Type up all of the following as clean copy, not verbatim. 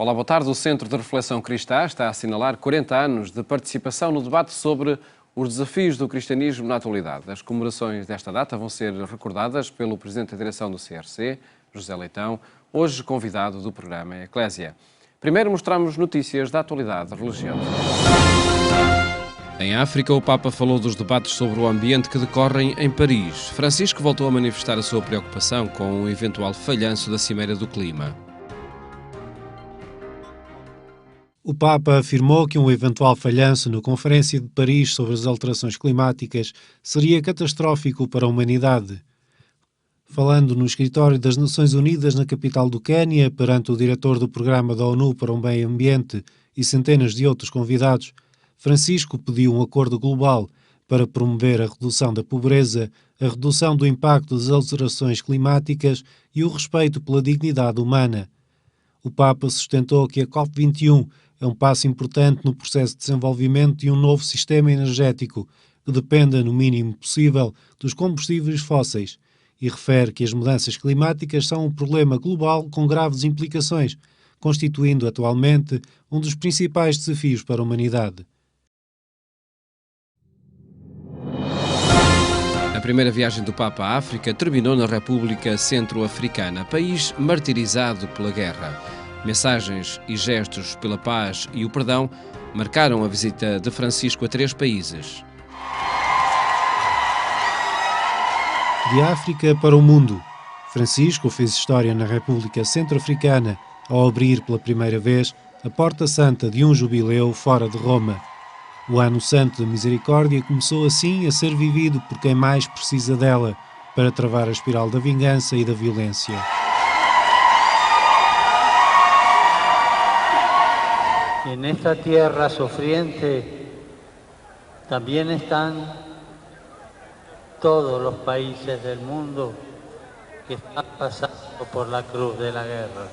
Olá, boa tarde. O Centro de Reflexão Cristã está a assinalar 40 anos de participação no debate sobre os desafios do cristianismo na atualidade. As comemorações desta data vão ser recordadas pelo Presidente da Direção do CRC, José Leitão, hoje convidado do programa Eclésia. Primeiro mostramos notícias da atualidade religiosa. Em África, o Papa falou dos debates sobre o ambiente que decorrem em Paris. Francisco voltou a manifestar a sua preocupação com o eventual falhanço da Cimeira do Clima. O Papa afirmou que um eventual falhanço na Conferência de Paris sobre as alterações climáticas seria catastrófico para a humanidade. Falando no escritório das Nações Unidas na capital do Quênia, perante o diretor do Programa da ONU para o Meio Ambiente e centenas de outros convidados, Francisco pediu um acordo global para promover a redução da pobreza, a redução do impacto das alterações climáticas e o respeito pela dignidade humana. O Papa sustentou que a COP21 é um passo importante no processo de desenvolvimento de um novo sistema energético que dependa, no mínimo possível, dos combustíveis fósseis e refere que as mudanças climáticas são um problema global com graves implicações, constituindo atualmente um dos principais desafios para a humanidade. A primeira viagem do Papa à África terminou na República Centro-Africana, país martirizado pela guerra. Mensagens e gestos pela paz e o perdão marcaram a visita de Francisco a 3 países. De África para o mundo, Francisco fez história na República Centro-Africana ao abrir pela primeira vez a Porta Santa de um jubileu fora de Roma. O Ano Santo da Misericórdia começou assim a ser vivido por quem mais precisa dela para travar a espiral da vingança e da violência. En esta tierra sufriente también están todos los países del mundo que están pasando por la cruz de la guerra.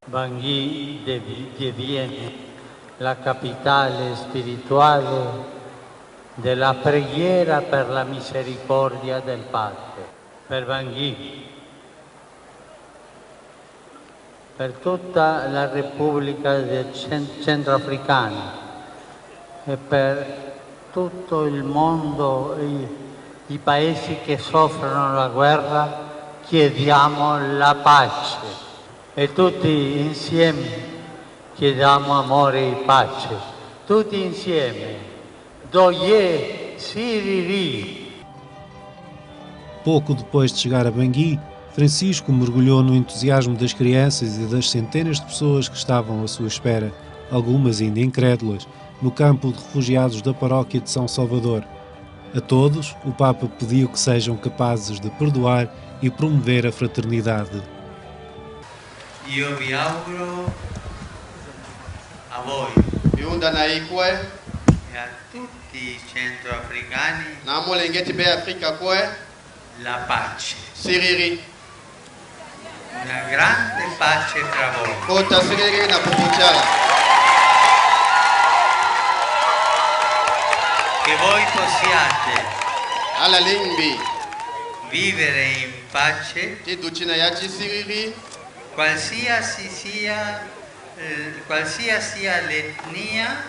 Bangui deviene la capitale spirituale della preghiera per la misericordia del Padre. Per Bangui, per tutta la Repubblica Centroafricana e per tutto il mondo, i paesi che soffrono la guerra, chiediamo la pace e tutti insieme chiediamo amore e pace, tutti insieme. Doye Siriri. Pouco depois de chegar a Bangui, Francisco mergulhou no entusiasmo das crianças e das centenas de pessoas que estavam à sua espera, algumas ainda incrédulas, no campo de refugiados da paróquia de São Salvador. A todos, o Papa pediu que sejam capazes de perdoar e promover a fraternidade. Io vi auguro a voi e a tutti i centroafricani la pace, Siriri. una grande pace tra voi. Kota Siriri na Pupuchala. Che voi possiate Ala Lingbi. vivere in pace Tiduchina Yachi Siriri. qualsiasi sia l'etnia,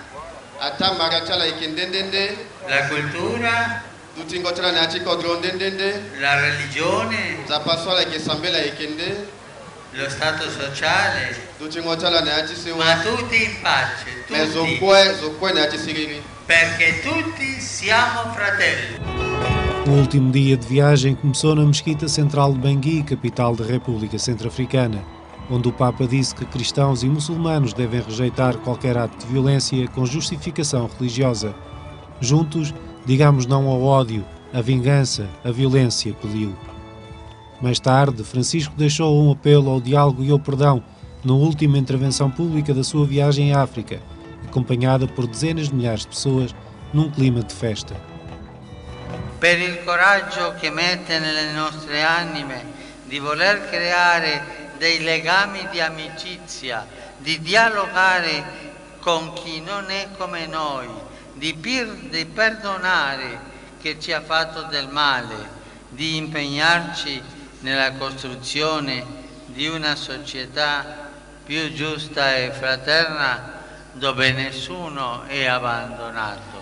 Atambara Chala Ikindendende. la cultura, Dutingotra Nachi Kodrondendende. la religione, Zapasola Kisambela Ikinde. lo stato sociale, Dutingotala Nachi Siwa. ma tutti in pace, tutti, Zokwe Nachi Siriri. perché tutti siamo fratelli. O último dia de viagem começou na Mesquita Central de Bangui, capital da República Centro-Africana, onde o Papa disse que cristãos e muçulmanos devem rejeitar qualquer ato de violência com justificação religiosa. Juntos, digamos não ao ódio, à vingança, à violência, pediu. Mais tarde, Francisco deixou um apelo ao diálogo e ao perdão na última intervenção pública da sua viagem à África, acompanhada por dezenas de milhares de pessoas num clima de festa. Per il coraggio che mette nelle nostre anime di voler creare dei legami di amicizia, di dialogare con chi non è come noi, di perdonare chi ci ha fatto del male, di impegnarci nella costruzione di una società più giusta e fraterna, dove nessuno è abbandonato.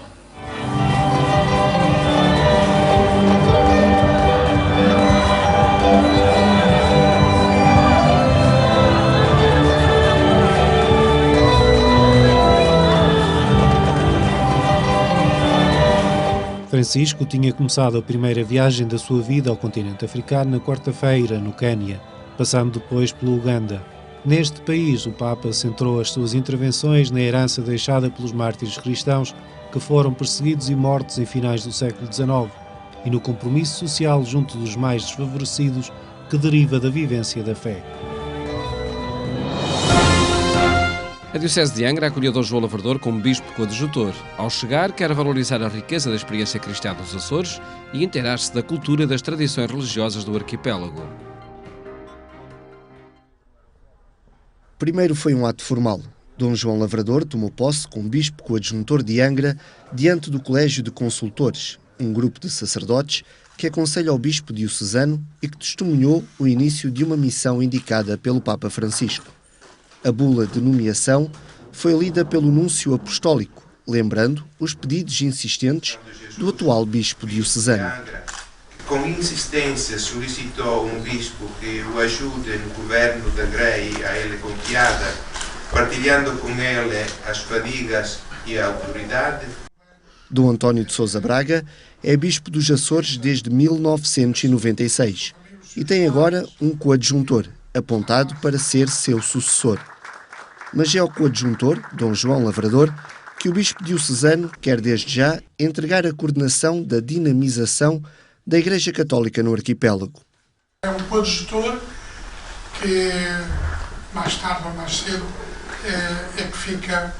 Francisco tinha começado a primeira viagem da sua vida ao continente africano na quarta-feira, no Quênia, passando depois pelo Uganda. Neste país, o Papa centrou as suas intervenções na herança deixada pelos mártires cristãos que foram perseguidos e mortos em finais do século XIX e no compromisso social junto dos mais desfavorecidos que deriva da vivência da fé. A Diocese de Angra acolheu Dom João Lavrador como bispo coadjutor. Ao chegar, quer valorizar a riqueza da experiência cristã dos Açores e inteirar-se da cultura e das tradições religiosas do arquipélago. Primeiro foi um ato formal. Dom João Lavrador tomou posse como bispo coadjuntor de Angra diante do Colégio de Consultores, um grupo de sacerdotes que aconselha ao bispo diocesano e que testemunhou o início de uma missão indicada pelo Papa Francisco. A bula de nomeação foi lida pelo núncio apostólico, lembrando os pedidos insistentes do atual bispo diocesano. Com insistência solicitou um bispo que o ajude no governo da grei a ele confiada, partilhando com ele as fadigas e a autoridade. Dom António de Sousa Braga é bispo dos Açores desde 1996 e tem agora um coadjuntor, apontado para ser seu sucessor. Mas é ao coadjuntor, Dom João Lavrador, que o bispo diocesano quer desde já entregar a coordenação da dinamização da Igreja Católica no arquipélago. É um coadjutor que, mais tarde ou mais cedo, é que fica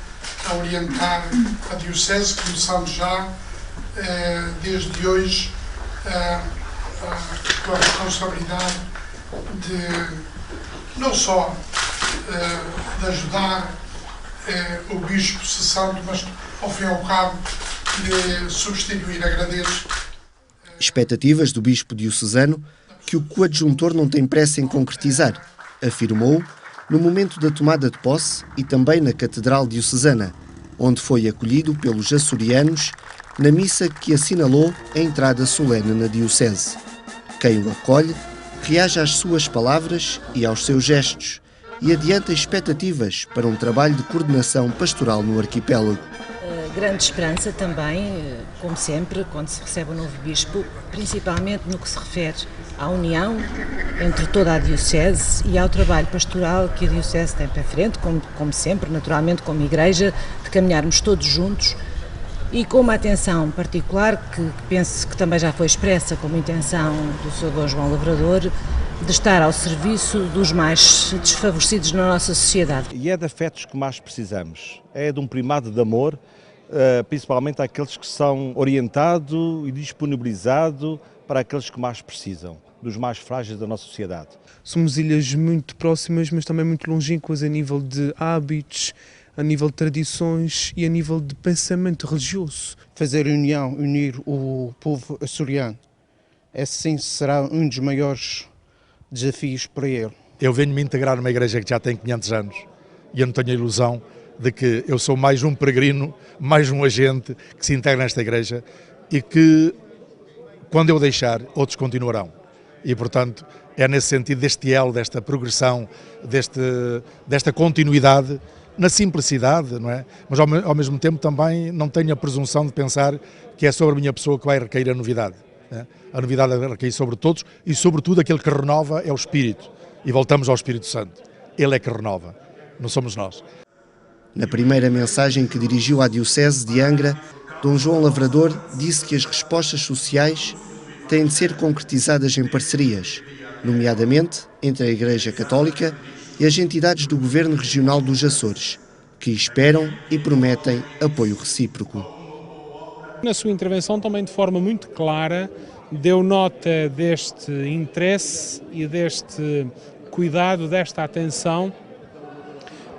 a orientar a Diocese, começando já, desde hoje, com a responsabilidade de não só de ajudar o bispo cessante, mas, ao fim e ao cabo, de substituir. Agradeço. Expectativas do bispo diocesano que o coadjuntor não tem pressa em concretizar, afirmou no momento da tomada de posse e também na Catedral Diocesana, onde foi acolhido pelos açorianos na missa que assinalou a entrada solene na Diocese. Quem o acolhe reage às suas palavras e aos seus gestos e adianta expectativas para um trabalho de coordenação pastoral no arquipélago. Grande esperança também, como sempre, quando se recebe um novo bispo, principalmente no que se refere à união entre toda a Diocese e ao trabalho pastoral que a Diocese tem para frente, como sempre, naturalmente, como Igreja, de caminharmos todos juntos e com uma atenção particular, que penso que também já foi expressa como intenção do Sr. Dom João Lavrador, de estar ao serviço dos mais desfavorecidos na nossa sociedade. E é de afetos que mais precisamos, é de um primado de amor, principalmente àqueles que são orientados e disponibilizados para aqueles que mais precisam, dos mais frágeis da nossa sociedade. Somos ilhas muito próximas, mas também muito longínquas a nível de hábitos, a nível de tradições e a nível de pensamento religioso. Fazer união, unir o povo açoriano, esse sim será um dos maiores desafios para ele. Eu venho-me integrar numa igreja que já tem 500 anos e eu não tenho a ilusão de que eu sou mais um peregrino, mais um agente que se integra nesta igreja e que, quando eu deixar, outros continuarão. E, portanto, é nesse sentido deste elo, desta progressão, desta continuidade, na simplicidade, não é? Mas ao mesmo tempo também não tenho a presunção de pensar que é sobre a minha pessoa que vai recair a novidade. Né? A novidade vai recair sobre todos e, sobretudo, aquele que renova é o Espírito. E voltamos ao Espírito Santo. Ele é que renova, não somos nós. Na primeira mensagem que dirigiu à Diocese de Angra, Dom João Lavrador disse que as respostas sociais têm de ser concretizadas em parcerias, nomeadamente entre a Igreja Católica e as entidades do Governo Regional dos Açores, que esperam e prometem apoio recíproco. Na sua intervenção, também de forma muito clara, deu nota deste interesse e deste cuidado, desta atenção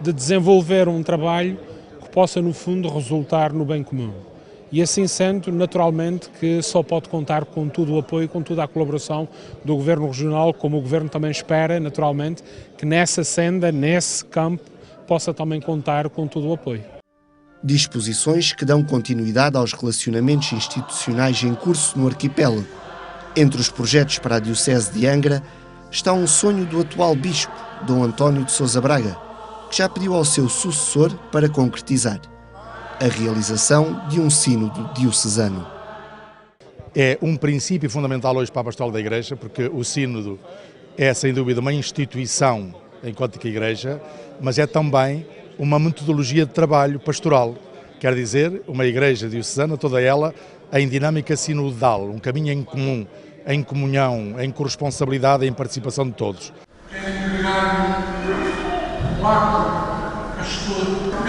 de desenvolver um trabalho que possa, no fundo, resultar no bem comum. e assim sendo, naturalmente que só pode contar com todo o apoio, com toda a colaboração do Governo Regional, como o Governo também espera, naturalmente, que nessa senda, nesse campo, possa também contar com todo o apoio. Disposições que dão continuidade aos relacionamentos institucionais em curso no arquipélago. Entre os projetos para a Diocese de Angra está um sonho do atual bispo, Dom António de Sousa Braga, que já pediu ao seu sucessor para concretizar a realização de um sínodo diocesano. É um princípio fundamental hoje para a pastoral da Igreja, porque o sínodo é, sem dúvida, uma instituição enquanto que Igreja, mas é também uma metodologia de trabalho pastoral, quer dizer, uma Igreja diocesana, toda ela em dinâmica sinodal, um caminho em comum, em comunhão, em corresponsabilidade e em participação de todos. É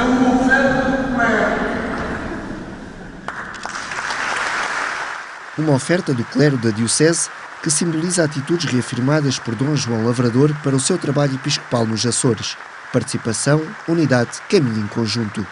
uma oferta do clero. Uma oferta do clero da Diocese que simboliza atitudes reafirmadas por Dom João Lavrador para o seu trabalho episcopal nos Açores. Participação, unidade, caminho em conjunto.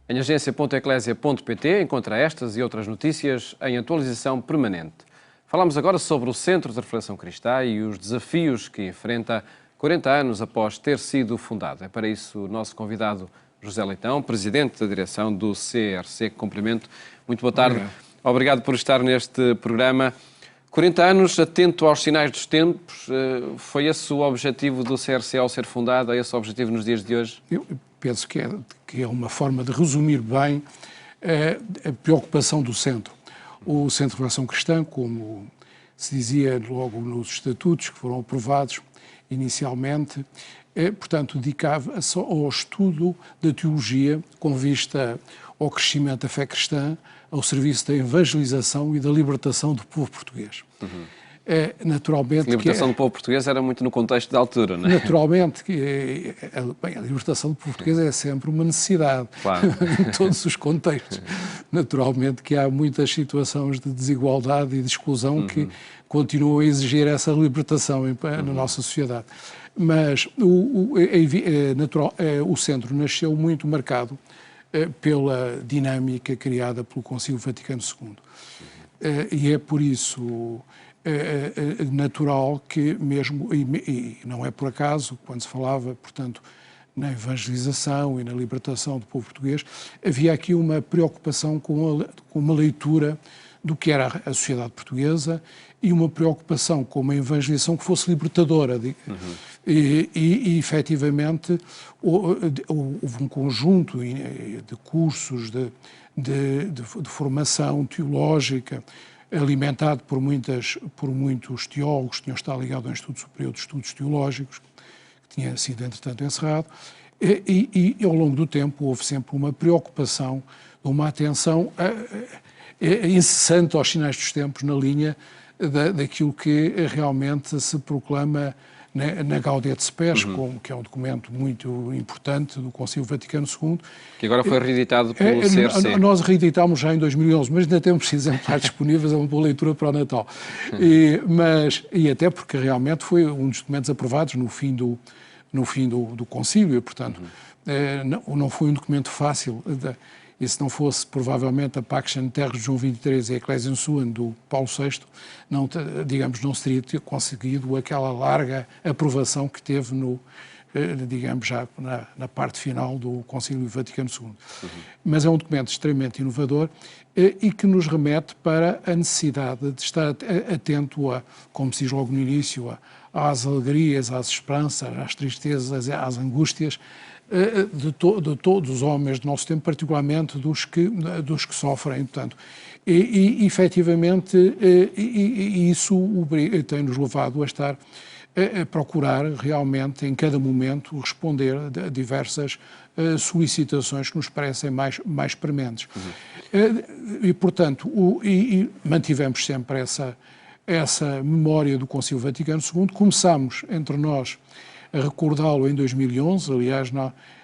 Em agência.eclésia.pt encontra estas e outras notícias em atualização permanente. Falamos agora sobre o Centro de Reflexão Cristã e os desafios que enfrenta 40 anos após ter sido fundado. É para isso o nosso convidado José Leitão, Presidente da Direção do CRC, que cumprimento. Muito boa tarde. Obrigado por estar neste programa. 40 anos, atento aos sinais dos tempos, foi esse o objetivo do CRC ao ser fundado? É esse o objetivo nos dias de hoje? Eu penso que é uma forma de resumir bem a preocupação do Centro. O Centro de Reflexão Cristã, como se dizia logo nos estatutos que foram aprovados inicialmente, portanto, dedicava-se ao estudo da teologia com vista ao crescimento da fé cristã, ao serviço da evangelização e da libertação do povo português. Naturalmente, a libertação do povo português era muito no contexto da altura, não é? Naturalmente, a libertação do povo português é sempre uma necessidade, claro. Em todos os contextos. Naturalmente que há muitas situações de desigualdade e de exclusão que continuam a exigir essa libertação na nossa sociedade. Mas o Centro nasceu muito marcado pela dinâmica criada pelo Concílio Vaticano II. E é por isso natural que mesmo, e não é por acaso, quando se falava, portanto, na evangelização e na libertação do povo português, havia aqui uma preocupação com uma leitura do que era a sociedade portuguesa e uma preocupação com uma evangelização que fosse libertadora. E efetivamente, houve um conjunto de cursos de formação teológica alimentado por muitos teólogos que tinham estado ligados ao Instituto Superior de Estudos Teológicos, que tinha sido, entretanto, encerrado, e ao longo do tempo houve sempre uma preocupação, uma atenção incessante aos sinais dos tempos na linha daquilo que realmente se proclama na Gaudium Spes, que é um documento muito importante do Concílio Vaticano II. Que agora foi reeditado pelo CRC. Nós reeditámos já em 2011, mas ainda temos exemplares disponíveis, é uma boa leitura para o Natal. E até porque realmente foi um dos documentos aprovados no fim do Concílio, e, portanto, não foi um documento fácil. E se não fosse, provavelmente, a Pax Terre de João XXIII e a Ecclesiam Suam do Paulo VI, não se teria conseguido aquela larga aprovação que teve já na parte final do Concílio Vaticano II. Mas é um documento extremamente inovador e que nos remete para a necessidade de estar atento como se diz logo no início, às alegrias, às esperanças, às tristezas, às angústias, de todos os homens do nosso tempo, particularmente dos que sofrem, portanto. E efetivamente, isso tem-nos levado a estar a procurar realmente, em cada momento, responder a diversas solicitações que nos parecem mais prementes. E, portanto, mantivemos sempre essa memória do Concílio Vaticano II. Começámos, entre nós, a recordá-lo em 2011, aliás,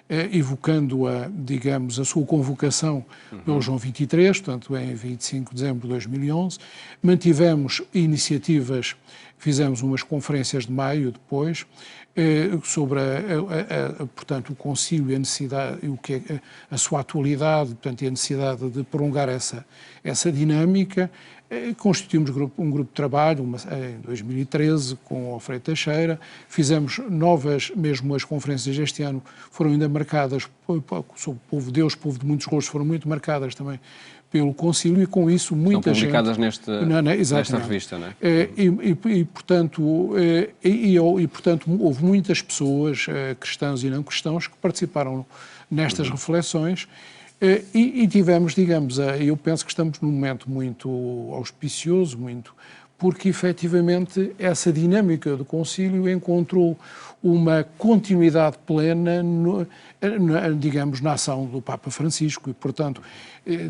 evocando digamos, a sua convocação pelo João 23, portanto em 25 de dezembro de 2011. Mantivemos iniciativas, fizemos umas conferências de maio depois, sobre portanto, o Concílio e a necessidade, o que é a sua atualidade, portanto, e a necessidade de prolongar essa dinâmica. Constituímos um grupo de trabalho em 2013 com o Alfredo Teixeira, fizemos mesmo as conferências deste ano foram ainda marcadas, sobre o povo de Deus, povo de muitos rostos, foram muito marcadas também pelo Concílio, e com isso muita gente... Estão publicadas nesta revista, não é? Portanto, houve muitas pessoas, cristãos e não cristãos, que participaram nestas reflexões. E tivemos, digamos, eu penso que estamos num momento muito auspicioso, porque efetivamente essa dinâmica do Concílio encontrou uma continuidade plena, digamos, na ação do Papa Francisco, e portanto,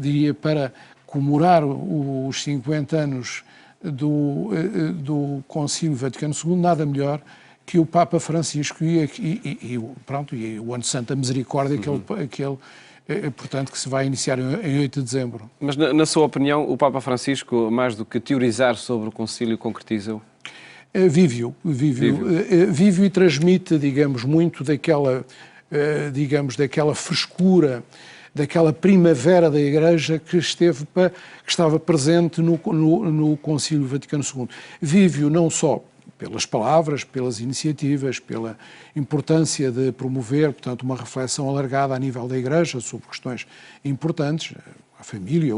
diria, para comemorar os 50 anos do Concílio Vaticano II, nada melhor que o Papa Francisco e o Ano Santo da Misericórdia, portanto, que se vai iniciar em 8 de dezembro. Mas, na sua opinião, o Papa Francisco, mais do que teorizar sobre o Concílio, concretiza-o? Vive-o e transmite, digamos, muito daquela frescura, daquela primavera da Igreja que estava presente no Concílio Vaticano II. Vive-o não só pelas palavras, pelas iniciativas, pela importância de promover, portanto, uma reflexão alargada a nível da Igreja sobre questões importantes, a família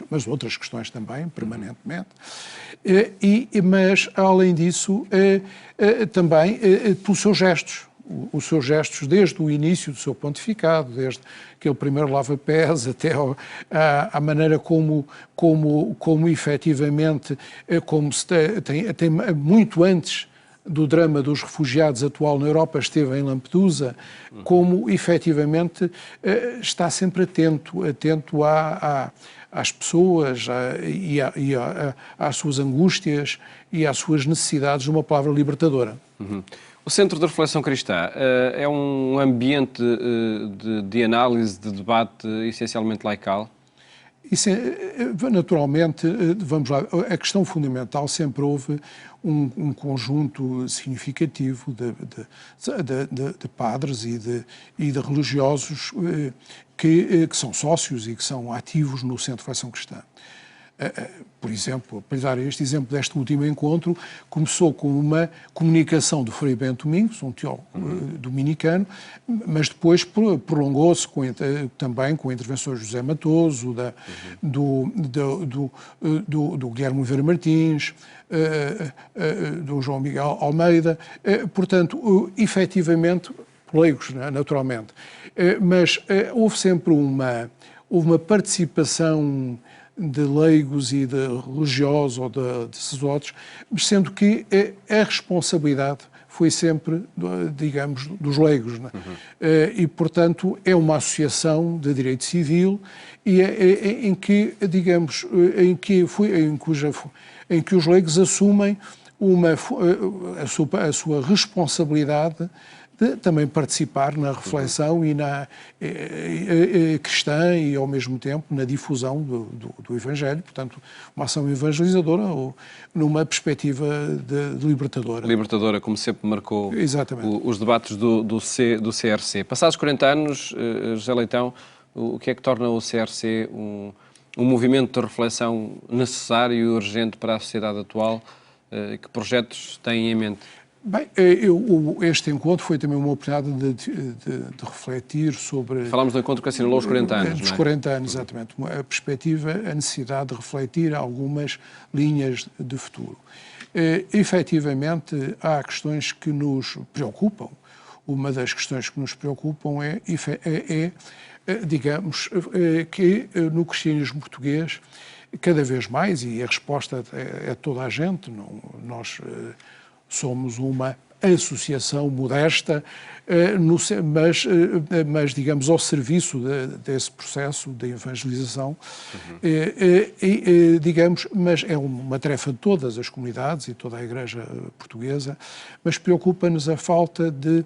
mas outras questões também, permanentemente. Mas, além disso, também pelos seus gestos. Os seus gestos desde o início do seu pontificado, desde aquele primeiro lava-pés até à maneira como efetivamente, como se tem muito antes do drama dos refugiados atual na Europa, esteve em Lampedusa, como efetivamente está sempre atento às pessoas e às suas angústias e às suas necessidades de uma palavra libertadora. O Centro de Reflexão Cristã é um ambiente de análise, de debate essencialmente laical? Isso naturalmente, vamos lá, a questão fundamental sempre houve um conjunto significativo de padres e de religiosos que são sócios e que são ativos no Centro de Reflexão Cristã. Por exemplo, para dar este exemplo deste último encontro, começou com uma comunicação do Frei Bento Domingos, um teólogo dominicano, mas depois prolongou-se também com intervenções de José Matoso, do Guilherme Oliveira Martins, do João Miguel Almeida, portanto, efetivamente, leigos, naturalmente, mas houve sempre uma participação de leigos e de religiosos ou de sacerdotes, sendo que a responsabilidade foi sempre, digamos, dos leigos. Né? E, portanto, é uma associação de direito civil em que, digamos, em que os leigos assumem a sua responsabilidade de também participar na reflexão e na cristã e, ao mesmo tempo, na difusão do Evangelho, portanto, uma ação evangelizadora ou numa perspectiva de libertadora. Libertadora, como sempre marcou os debates do CRC. Passados 40 anos, José Leitão, o que é que torna o CRC um movimento de reflexão necessário e urgente para a sociedade atual? Que projetos têm em mente? Bem, este encontro foi também uma oportunidade de refletir sobre... Falámos do encontro que assinalou os 40 anos, Dos 40 anos, exatamente. A perspectiva, a necessidade de refletir algumas linhas de futuro. Efetivamente, há questões que nos preocupam. Uma das questões que nos preocupam digamos, que no cristianismo português, cada vez mais, e a resposta é toda a gente, nós... somos uma associação modesta, mas digamos, ao serviço desse processo de evangelização, digamos, mas é uma tarefa de todas as comunidades e toda a Igreja portuguesa, mas preocupa-nos a falta de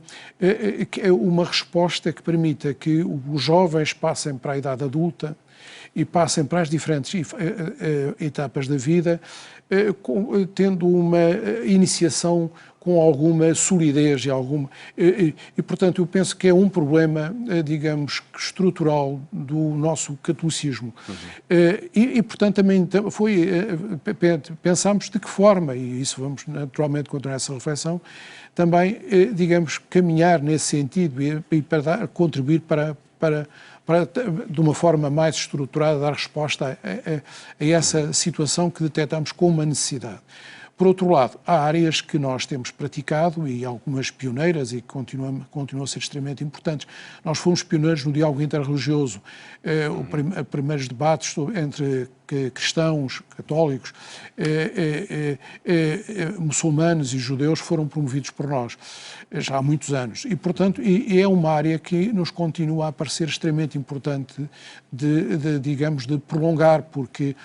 uma resposta que permita que os jovens passem para a idade adulta e passem para as diferentes etapas da vida, tendo uma iniciação com alguma solidez e, portanto, eu penso que é um problema, digamos, estrutural do nosso catolicismo. Portanto, também pensámos de que forma, e isso vamos naturalmente continuar essa reflexão, também, digamos, caminhar nesse sentido e para contribuir para, de uma forma mais estruturada, dar resposta a essa situação que detectamos como uma necessidade. Por outro lado, há áreas que nós temos praticado e algumas pioneiras e que continuam a ser extremamente importantes. Nós fomos pioneiros no diálogo interreligioso. Os primeiros debates entre cristãos, católicos, muçulmanos e judeus foram promovidos por nós já há muitos anos. E, portanto, é uma área que nos continua a parecer extremamente importante digamos, de prolongar, porque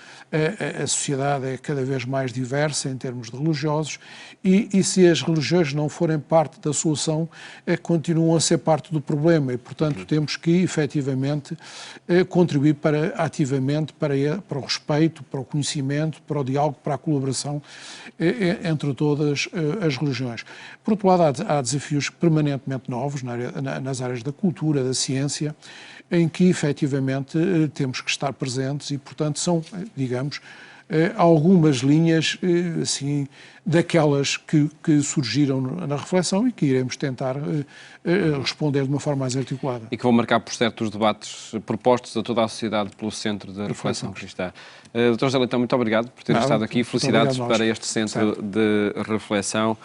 a sociedade é cada vez mais diversa em termos religiosos e se as religiões não forem parte da solução, continuam a ser parte do problema e, portanto, temos que, efetivamente, contribuir ativamente para o respeito, para o conhecimento, para o diálogo, para a colaboração entre todas as religiões. Por outro lado, há desafios permanentemente novos nas áreas da cultura, da ciência, em que, efetivamente, temos que estar presentes e, portanto, são, digamos, algumas linhas, assim, daquelas que surgiram na reflexão e que iremos tentar responder de uma forma mais articulada. E que vão marcar, por certo, os debates propostos a toda a sociedade pelo Centro de Reflexão Cristã. Dr. José Leitão, muito obrigado por ter estado aqui. Felicidades para este Centro de Reflexão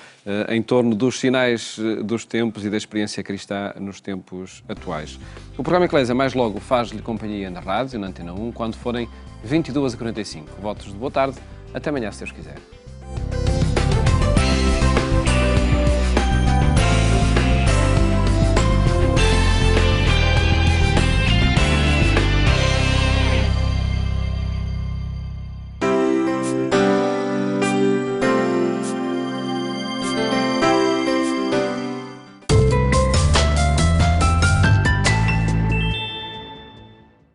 em torno dos sinais dos tempos e da experiência cristã nos tempos atuais. O programa Eclésia mais logo faz-lhe companhia na rádio, na Antena 1, quando forem 22h45. Votos de boa tarde. Até amanhã, se Deus quiser.